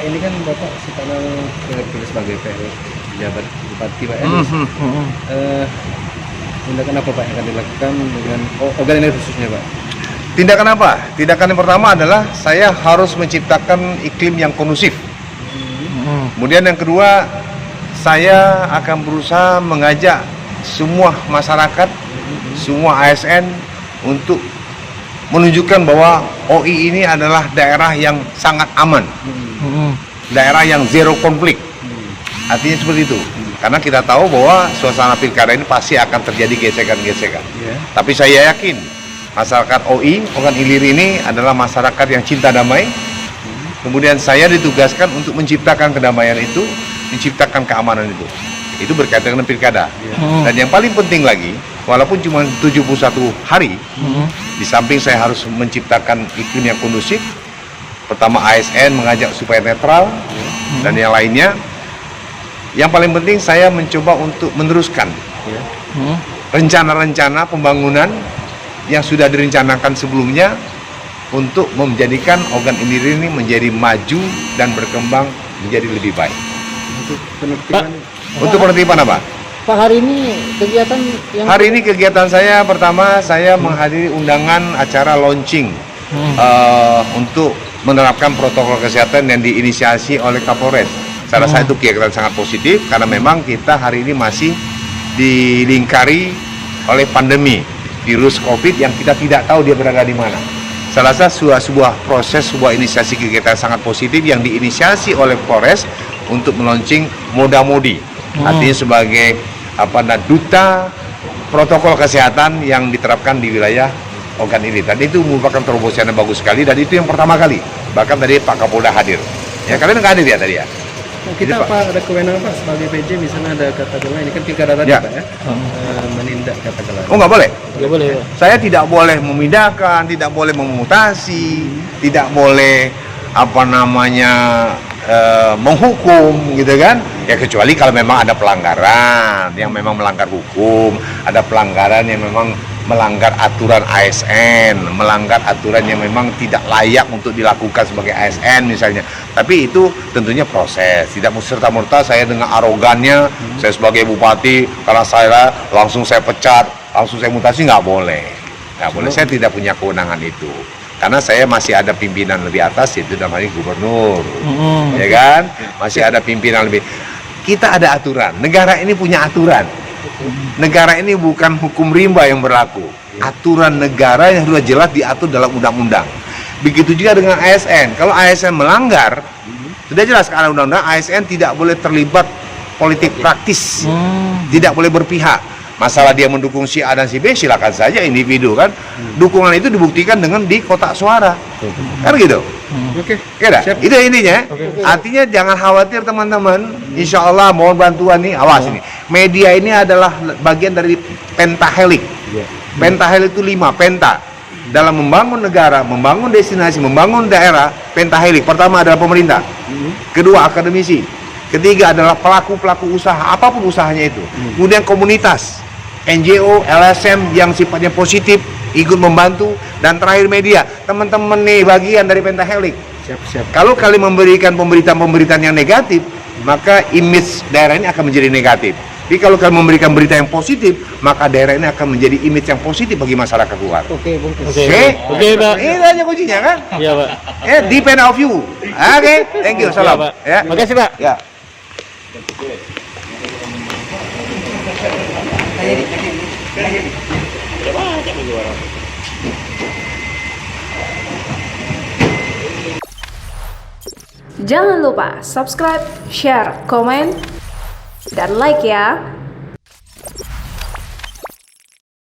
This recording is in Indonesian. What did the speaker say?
ini kan Bapak sekarang terpilih sebagai pejabat bupati Pak ya. Tindakan apa Pak yang akan dilakukan dengan organ ini khususnya Pak? Tindakan apa? Tindakan yang pertama adalah saya harus menciptakan iklim yang kondusif. Kemudian yang kedua, saya akan berusaha mengajak semua masyarakat, semua ASN untuk menunjukkan bahwa OI ini adalah daerah yang sangat aman, daerah yang zero konflik. Artinya seperti itu. Karena kita tahu bahwa suasana pilkada ini pasti akan terjadi gesekan-gesekan. Tapi saya yakin masyarakat OI, Ogan Ilir ini adalah masyarakat yang cinta damai. Kemudian saya ditugaskan untuk menciptakan kedamaian itu, menciptakan keamanan itu. Itu berkaitan dengan pilkada. Dan yang paling penting lagi, walaupun cuma 71 hari, di samping saya harus menciptakan iklim yang kondusif. Pertama ASN mengajak supaya netral, dan yang lainnya. Yang paling penting saya mencoba untuk meneruskan rencana-rencana pembangunan yang sudah direncanakan sebelumnya untuk menjadikan Ogan Ilir ini menjadi maju dan berkembang menjadi lebih baik. Untuk penertiban. Untuk penertiban apa? Pak, hari ini kegiatan yang... Hari ini kegiatan saya pertama, saya menghadiri undangan acara launching untuk menerapkan protokol kesehatan yang diinisiasi oleh Kapolres. Salah satu kegiatan sangat positif karena memang kita hari ini masih dilingkari oleh pandemi virus COVID yang kita tidak tahu dia berada di mana. Salah satu sebuah proses, sebuah inisiasi kegiatan sangat positif yang diinisiasi oleh Polres untuk melaunching Moda-Modi. Artinya sebagai duta protokol kesehatan yang diterapkan di wilayah Ogan Ilir. Dan itu merupakan terobosan yang bagus sekali dan itu yang pertama kali. Bahkan tadi Pak Kapolda hadir. Ya, kalian nggak hadir ya tadi ya? Kita Pak ada kewenangan Pak sebagai PJ, misalnya ada katakanlah ini kan pilkada tadi Pak ya, menindak katakanlah. Oh, nggak boleh? Nggak boleh ya? Saya tidak boleh memindahkan, tidak boleh memutasi, tidak boleh menghukum gitu kan. Ya kecuali kalau memang ada pelanggaran yang memang melanggar hukum, ada pelanggaran yang memang melanggar aturan ASN, melanggar aturan yang memang tidak layak untuk dilakukan sebagai ASN misalnya. Tapi itu tentunya proses, tidak serta-merta saya dengan arogannya, saya sebagai bupati, karena saya langsung saya pecat, langsung saya mutasi, nggak boleh. Nggak boleh, saya tidak punya kewenangan itu. Karena saya masih ada pimpinan lebih atas, yaitu namanya gubernur, ya kan? Masih ada pimpinan lebih. Kita ada aturan, negara ini punya aturan. Negara ini bukan hukum rimba yang berlaku. Aturan negara yang sudah jelas diatur dalam undang-undang. Begitu juga dengan ASN. Kalau ASN melanggar, sudah jelas karena undang-undang ASN tidak boleh terlibat politik praktis, tidak boleh berpihak. Masalah dia mendukung si A dan si B, silakan saja individu kan. Dukungan itu dibuktikan dengan di kotak suara, kan gitu. Oke. Itu intinya. Artinya jangan khawatir teman-teman. Insya Allah mohon bantuan nih. Awas ini. Media ini adalah bagian dari pentahelik. Pentahelik itu 5 penta. Dalam membangun negara, membangun destinasi, membangun daerah, pentahelik. Pertama adalah pemerintah. Kedua akademisi. Ketiga adalah pelaku-pelaku usaha, apapun usahanya itu. Kemudian komunitas, NGO, LSM yang sifatnya positif, ikut membantu. Dan terakhir media, teman-teman nih bagian dari pentahelik. Siap. Kalau kalian memberikan pemberitaan-pemberitaan yang negatif, maka image daerah ini akan menjadi negatif. Tapi kalau kalian memberikan berita yang positif, maka daerah ini akan menjadi image yang positif bagi masyarakat luar. Oke, Pak. Ini hanya kuncinya kan? Iya, Pak. Depend of you. Oke, thank you. Salam. Ya, makasih, Pak. Ya. Jangan lupa subscribe, share, komen, dan like ya.